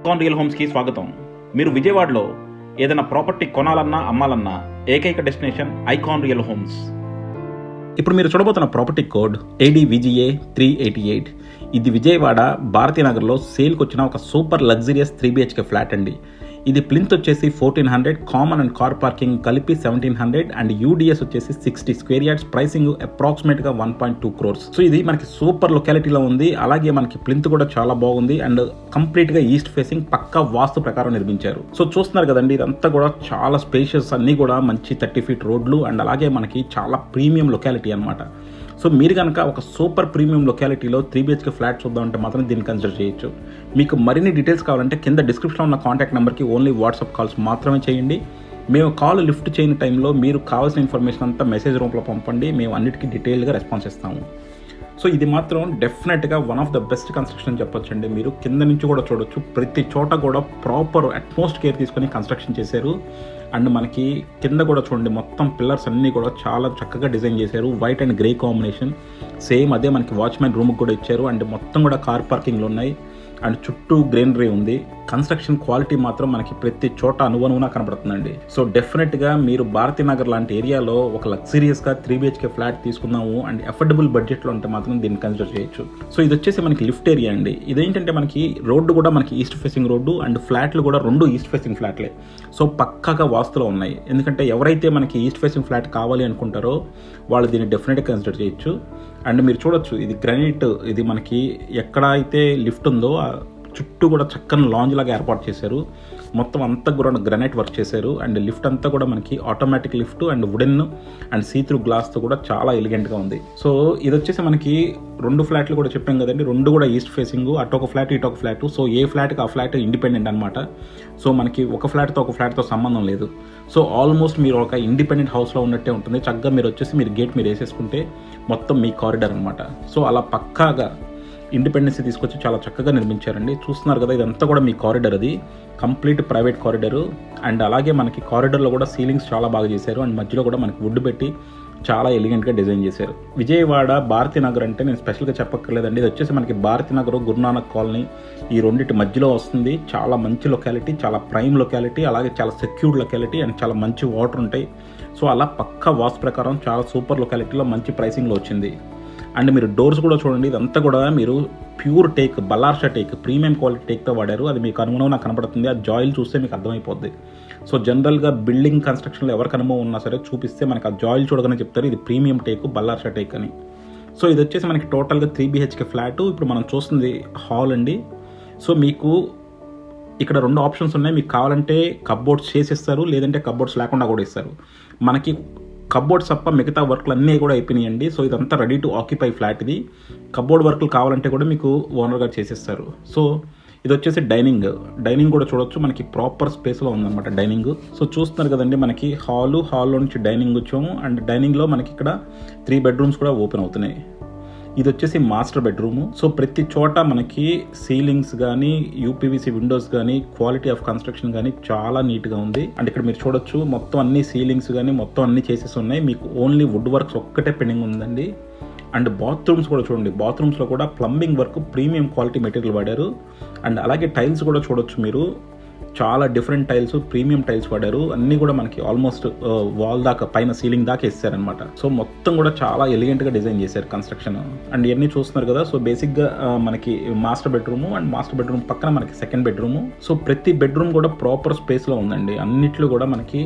Icon real హోమ్స్కి స్వాగతం. మీరు విజయవాడలో ఏదైనా ప్రాపర్టీ కొనాలన్నా అమ్మాలన్నా ఏకైక డెస్టినేషన్ ఐకాన్ రియల్ హోమ్స్. ఇప్పుడు మీరు చూడబోతున్న ప్రాపర్టీ కోడ్ ADVGA 388. ఇది విజయవాడ భారతీనగర్లో సేల్కి వచ్చిన ఒక సూపర్ లగ్జరియస్ 3 BHK ఫ్లాట్ అండి. ఇది ప్లింత్ వచ్చేసి 1400, కామన్ అండ్ కార్ పార్కింగ్ కలిపి 1700 అండ్ UDS వచ్చేసి 60 స్క్వేర్ యార్డ్స్. ప్రైసింగ్ అప్రాక్సిమేట్గా 1.2 crores. సో ఇది మనకి సూపర్ లొకాలిటీలో ఉంది. అలాగే మనకి ప్లింత్ కూడా చాలా బాగుంది అండ్ కంప్లీట్గా ఈస్ట్ ఫేసింగ్ పక్కా వాస్తు ప్రకారం నిర్మించారు. సో చూస్తున్నారు కదండి, ఇదంతా కూడా చాలా స్పేషియస్, అన్నీ కూడా మంచి 30 feet రోడ్లు అండ్ అలాగే మనకి చాలా ప్రీమియం లొకాలిటీ అనమాట. సో మీరు కనుక ఒక సూపర్ ప్రీమియం లొకాలిటీలో 3 BHK ఫ్లాట్ చూద్దామంటే మాత్రం దీన్ని కన్సిడర్ చేయొచ్చు. మీకు మరిన్ని డీటెయిల్స్ కావాలంటే కింద డిస్క్రిప్షన్లో ఉన్న కాంటాక్ట్ నెంబర్కి ఓన్లీ వాట్సాప్ కాల్స్ మాత్రమే చేయండి. మేము కాల్ లిఫ్ట్ చేయని టైంలో మీరు కావాల్సిన ఇన్ఫర్మేషన్ అంతా మెసేజ్ రూపంలో పంపండి. మేము అన్నిటికీ డీటెయిల్గా రెస్పాన్స్ ఇస్తాము. సో ఇది మాత్రం డెఫినెట్గా one of the best construction అని చెప్పొచ్చండి. మీరు కింద నుంచి కూడా చూడొచ్చు, ప్రతి చోట కూడా ప్రాపర్ అట్మోస్ట్ కేర్ తీసుకొని కన్స్ట్రక్షన్ చేశారు. అండ్ మనకి కింద కూడా చూడండి, మొత్తం పిల్లర్స్ అన్నీ కూడా చాలా చక్కగా డిజైన్ చేశారు. White and grey combination, same అదే మనకి వాచ్మెన్ రూమ్కి కూడా ఇచ్చారు. అండ్ మొత్తం కూడా కార్ పార్కింగ్లు ఉన్నాయి అండ్ చుట్టూ గ్రీనరీ ఉంది. కన్స్ట్రక్షన్ క్వాలిటీ మాత్రం మనకి ప్రతి చోట అనువనువునా కనబడుతుందండి. సో డెఫినెట్గా మీరు భారతీనగర్ లాంటి ఏరియాలో ఒక లగ్జరియస్గా 3 BHK ఫ్లాట్ తీసుకుందాము అండ్ అఫోర్డబుల్ బడ్జెట్లో ఉంటే మాత్రం దీన్ని కన్సిడర్ చేయొచ్చు. సో ఇది వచ్చేసి మనకి లిఫ్ట్ ఏరియా అండి. ఇదేంటంటే మనకి రోడ్డు కూడా మనకి ఈస్ట్ ఫేసింగ్ రోడ్డు అండ్ ఫ్లాట్లు కూడా 2 ఈస్ట్ ఫేసింగ్ ఫ్లాట్లే. సో పక్కాగా వాస్తులో ఉన్నాయి. ఎందుకంటే ఎవరైతే మనకి ఈస్ట్ ఫేసింగ్ ఫ్లాట్ కావాలి అనుకుంటారో వాళ్ళు దీన్ని డెఫినెట్గా కన్సిడర్ చేయొచ్చు. అండ్ మీరు చూడొచ్చు, ఇది గ్రానైట్, ఇది మనకి ఎక్కడ అయితే లిఫ్ట్ ఉందో చుట్టూ కూడా చక్కని లాంజ్ లాగా ఏర్పాటు చేశారు. మొత్తం అంతా కూడా గ్రానైట్ వర్క్ చేశారు. అండ్ లిఫ్ట్ అంతా కూడా మనకి automatic lift and wooden and see through గ్లాస్తో కూడా చాలా ఎలిగెంట్గా ఉంది. సో ఇది వచ్చేసి మనకి 2 ఫ్లాట్లు కూడా చెప్పాం కదండి, 2 కూడా ఈస్ట్ ఫేసింగ్, అటొక ఫ్లాట్ ఇటొక ఫ్లాట్. సో ఏ ఫ్లాట్కి ఆ ఫ్లాట్ ఇండిపెండెంట్ అనమాట. సో మనకి ఒక ఫ్లాట్తో సంబంధం లేదు. సో ఆల్మోస్ట్ మీరు ఒక ఇండిపెండెంట్ హౌస్లో ఉన్నట్టే ఉంటుంది. చక్కగా మీరు వచ్చేసి మీరు గేట్ మీరు వేసేసుకుంటే మొత్తం మీ కారిడార్ అనమాట. సో అలా పక్కాగా ఇండిపెండెన్సీ తీసుకొచ్చి చాలా చక్కగా నిర్మించారండి. చూస్తున్నారు కదా, ఇదంతా కూడా మీ కారిడార్, అది కంప్లీట్ ప్రైవేట్ కారిడారు. అండ్ అలాగే మనకి కారిడార్లో కూడా సీలింగ్స్ చాలా బాగా చేశారు. అండ్ మధ్యలో కూడా మనకి వుడ్ పెట్టి చాలా ఎలిగెంట్గా డిజైన్ చేశారు. విజయవాడ భారతీనగర్ అంటే నేను స్పెషల్గా చెప్పక్కర్లేదండి. ఇది వచ్చేసి మనకి భారతీనగర్, గురునానక్ కాలనీ ఈ రెండింటి మధ్యలో వస్తుంది. చాలా మంచి లొకాలిటీ, చాలా ప్రైమ్ లొకాలిటీ, అలాగే చాలా సెక్యూర్డ్ లొకాలిటీ అండ్ చాలా మంచి వాటర్ ఉంటాయి. సో అలా పక్కా వాస్తు ప్రకారం చాలా సూపర్ లొకాలిటీలో మంచి ప్రైసింగ్లో వచ్చింది. అండ్ మీరు డోర్స్ కూడా చూడండి, ఇదంతా కూడా మీరు pure teak, Ballarshah teak, premium quality టేక్తో వాడారు. అది మీకు అనుగుణంగా కనపడుతుంది. ఆ జాయిల్ చూస్తే మీకు అర్థమైపోద్ది. సో జనరల్గా బిల్డింగ్ కన్స్ట్రక్షన్లో ఎవరికి అనుభవం ఉన్నా సరే చూపిస్తే మనకి ఆ జాయిల్ చూడగానే చెప్తారు ఇది ప్రీమియం టేక్, బల్లార్షా టేక్ అని. సో ఇది వచ్చేసి మనకి టోటల్గా 3 BHK ఫ్లాట్. ఇప్పుడు మనం చూస్తుంది హాల్ అండి. సో మీకు ఇక్కడ 2 ఆప్షన్స్ ఉన్నాయి. మీకు కావాలంటే కప్బోర్డ్స్ చేసిస్తారు, లేదంటే కప్బోర్డ్స్ లేకుండా కూడా ఇస్తారు. మనకి కప్బోర్డ్స్ తప్ప మిగతా వర్క్లు అన్నీ కూడా అయిపోయినాయండి. సో ఇదంతా రెడీ టు ఆక్యుపై ఫ్లాట్. ఇది కప్బోర్డ్ వర్క్లు కావాలంటే కూడా మీకు ఓనర్గా చేసేస్తారు. సో ఇది వచ్చేసి డైనింగ్ కూడా చూడొచ్చు, మనకి ప్రాపర్ స్పేస్లో ఉందన్నమాట డైనింగ్. సో చూస్తున్నారు కదండి, మనకి హాల్లో నుంచి డైనింగ్ వచ్చాము. అండ్ డైనింగ్లో మనకి ఇక్కడ 3 bedrooms కూడా ఓపెన్ అవుతున్నాయి. ఇది వచ్చేసి మాస్టర్ బెడ్రూము. సో ప్రతి చోట మనకి సీలింగ్స్ కానీ, UPVC విండోస్ కానీ, క్వాలిటీ ఆఫ్ కన్స్ట్రక్షన్ కానీ చాలా నీట్గా ఉంది. అండ్ ఇక్కడ మీరు చూడొచ్చు, మొత్తం అన్ని సీలింగ్స్ కానీ మొత్తం అన్ని చేసేసి ఉన్నాయి. మీకు ఓన్లీ వుడ్ వర్క్స్ ఒక్కటే పెండింగ్ ఉందండి. అండ్ బాత్రూమ్స్ కూడా చూడండి, బాత్రూమ్స్లో కూడా plumbing work premium quality material వాడారు. అండ్ అలాగే టైల్స్ కూడా చూడొచ్చు మీరు, చాలా డిఫరెంట్ టైల్స్, ప్రీమియం టైల్స్ వాడారు. అన్నీ కూడా మనకి ఆల్మోస్ట్ వాల్ దాకా, పైన సీలింగ్ దాకా వేస్తారనమాట. సో మొత్తం కూడా చాలా ఎలిగెంట్గా డిజైన్ చేశారు కన్స్ట్రక్షన్. అండ్ ఇవన్నీ చూస్తున్నారు కదా. సో బేసిక్గా మనకి master bedroom and master bedroom పక్కన మనకి సెకండ్ బెడ్రూము. సో ప్రతి బెడ్రూమ్ కూడా ప్రాపర్ స్పేస్లో ఉందండి. అన్నిట్లో కూడా మనకి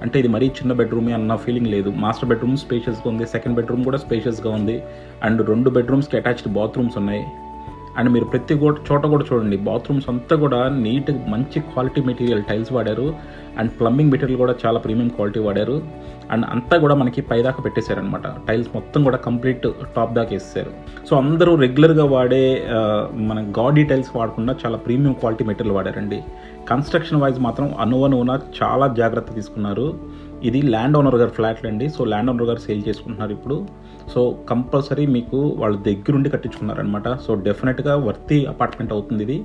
అంటే ఇది మరీ చిన్న బెడ్రూమే అన్న ఫీలింగ్ లేదు. మాస్టర్ బెడ్రూమ్ స్పేషియస్గా ఉంది, సెకండ్ బెడ్రూమ్ కూడా స్పేషియస్గా ఉంది. అండ్ 2 bedrooms అటాచ్డ్ బాత్రూమ్స్ ఉన్నాయి. అండ్ మీరు ప్రతి చోట కూడా చూడండి, బాత్రూమ్స్ అంతా కూడా నీట్ మంచి క్వాలిటీ మెటీరియల్ టైల్స్ వాడారు. అండ్ ప్లంబింగ్ మెటీరియల్ కూడా చాలా ప్రీమియం క్వాలిటీ వాడారు. అండ్ అంతా కూడా మనకి పైదాకా పెట్టేశారనమాట. టైల్స్ మొత్తం కూడా కంప్లీట్ టాప్ దాకా వేసేసారు. సో అందరూ రెగ్యులర్గా వాడే మన గాడీ టైల్స్ వాడకుండా చాలా ప్రీమియం క్వాలిటీ మెటీరియల్ వాడారండి. కన్స్ట్రక్షన్ వైజ్ మాత్రం అనువనువున చాలా జాగ్రత్త తీసుకున్నారు. ఇది ల్యాండ్ ఓనర్ గారు ఫ్లాట్లు అండి. సో ల్యాండ్ ఓనర్ గారు సేల్ చేసుకుంటున్నారు ఇప్పుడు. సో కంపల్సరీ మీకు వాళ్ళ దగ్గరుండి కట్టించుకున్నారనమాట. సో డెఫినెట్గా వర్తి అపార్ట్మెంట్ అవుతుంది ఇది.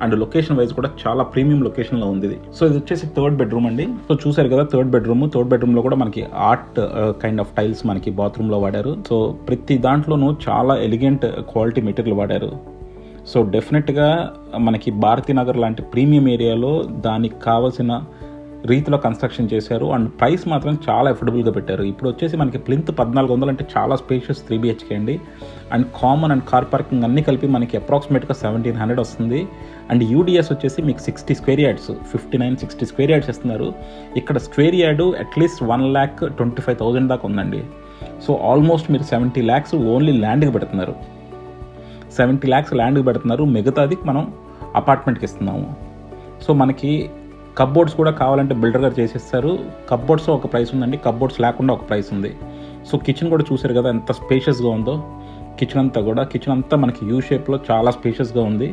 అండ్ లొకేషన్ వైజ్ కూడా చాలా ప్రీమియం లొకేషన్లో ఉంది ఇది. సో ఇది వచ్చేసి 3rd bedroom అండి. సో చూసారు కదా 3rd bedroom లో కూడా మనకి ఆర్ట్ కైండ్ ఆఫ్ టైల్స్ మనకి బాత్రూంలో వాడారు. సో ప్రతి దాంట్లోనూ చాలా ఎలిగెంట్ క్వాలిటీ మెటీరియల్ వాడారు. సో డెఫినెట్గా మనకి భారతీనగర్ లాంటి ప్రీమియం ఏరియాలో దానికి కావాల్సిన రీతిలో కన్స్ట్రక్షన్ చేశారు అండ్ ప్రైస్ మాత్రం చాలా అఫోర్డబుల్గా పెట్టారు. ఇప్పుడు వచ్చేసి మనకి ప్లింత్ 1400 అంటే చాలా స్పేషియస్ 3 BHK అండి. And common and car parking అన్నీ కలిపి మనకి అప్రాక్సిమేట్గా 1700 వస్తుంది. అండ్ యూడిఎస్ వచ్చేసి మీకు 60 స్క్వేర్ యార్డ్స్ 59-60 స్క్వేర్ యార్డ్స్ ఇస్తున్నారు. ఇక్కడ స్క్వేర్ యార్డు అట్లీస్ట్ 1,25,000 దాకా ఉందండి. సో ఆల్మోస్ట్ మీరు 70 lakhs ఓన్లీ ల్యాండ్కి పెడుతున్నారు. 70 lakhs ల్యాండ్కి పెడుతున్నారు, మిగతాది మనం అపార్ట్మెంట్కి ఇస్తున్నాము. సో మనకి కప్బోర్డ్స్ కూడా కావాలంటే బిల్డర్ గారు చేసేస్తారు. కప్బోర్డ్స్ ఒక ప్రైస్ ఉందండి, కప్బోర్డ్స్ లేకుండా ఒక ప్రైస్ ఉంది. సో కిచెన్ కూడా చూసారు కదా ఎంత స్పేషియస్గా ఉందో. కిచెన్ అంతా మనకి యూ షేప్లో చాలా స్పేషియస్గా ఉంది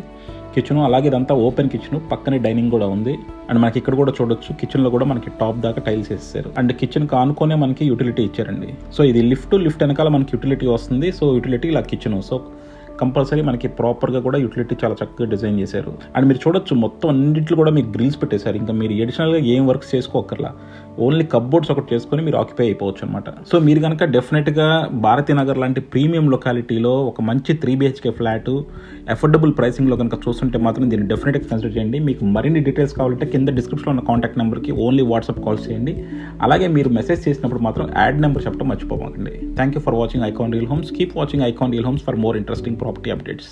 కిచెను. అలాగే ఇదంతా ఓపెన్ కిచెన్, పక్కనే డైనింగ్ కూడా ఉంది. అండ్ మనకి ఇక్కడ కూడా చూడొచ్చు, కిచెన్లో కూడా మనకి టాప్ దాకా టైల్స్ వేసేసారు. అండ్ కిచెన్కి ఆనుకోనే మనకి యూటిలిటీ ఇచ్చారండి. సో ఇది లిఫ్ట్ వెనకాల మనకి యూటిలిటీ వస్తుంది. సో యూటిలిటీ ఇలా కిచెను. సో కంపల్సరీ మనకి ప్రాపర్గా కూడా యూటిలిటీ చాలా చక్కగా డిజైన్ చేశారు. అండ్ మీరు చూడొచ్చు మొత్తం అన్నింటిలో కూడా మీకు గ్రిల్స్ పెట్టేశారు. ఇంకా మీరు ఎడిషనల్గా ఏం వర్క్స్ చేసుకోకర్లా, ఓన్లీ కప్బోర్డ్స్ ఒకటి చేసుకొని మీరు ఆక్యుపై అయిపోవచ్చు అనమాట. సో మీరు కనుక డెఫినెట్గా భారతీనగర్ లాంటి ప్రీమియం లొకాలిటీలో ఒక మంచి 3 BHK ఫ్లాట్ అఫోర్డబుల్ ప్రైసింగ్లో కనుక చూస్తుంటే మాత్రం దీన్ని డెఫినెట్గా కన్సిడర్ చేయండి. మీకు మరిన్ని డీటెయిల్స్ కావాలంటే కింద డిస్క్రిప్షన్లో ఉన్న కాంటాక్ట్ నెంబర్కి ఓన్లీ వాట్సాప్ కాల్స్ చేయండి. అలాగే మీరు మెసేజ్ చేసినప్పుడు మాత్రం యాడ్ నెంబర్ చెప్పడం మర్చిపోకండి. Thank you for watching icon real homes. Keep watching icon real homes for more interesting property updates.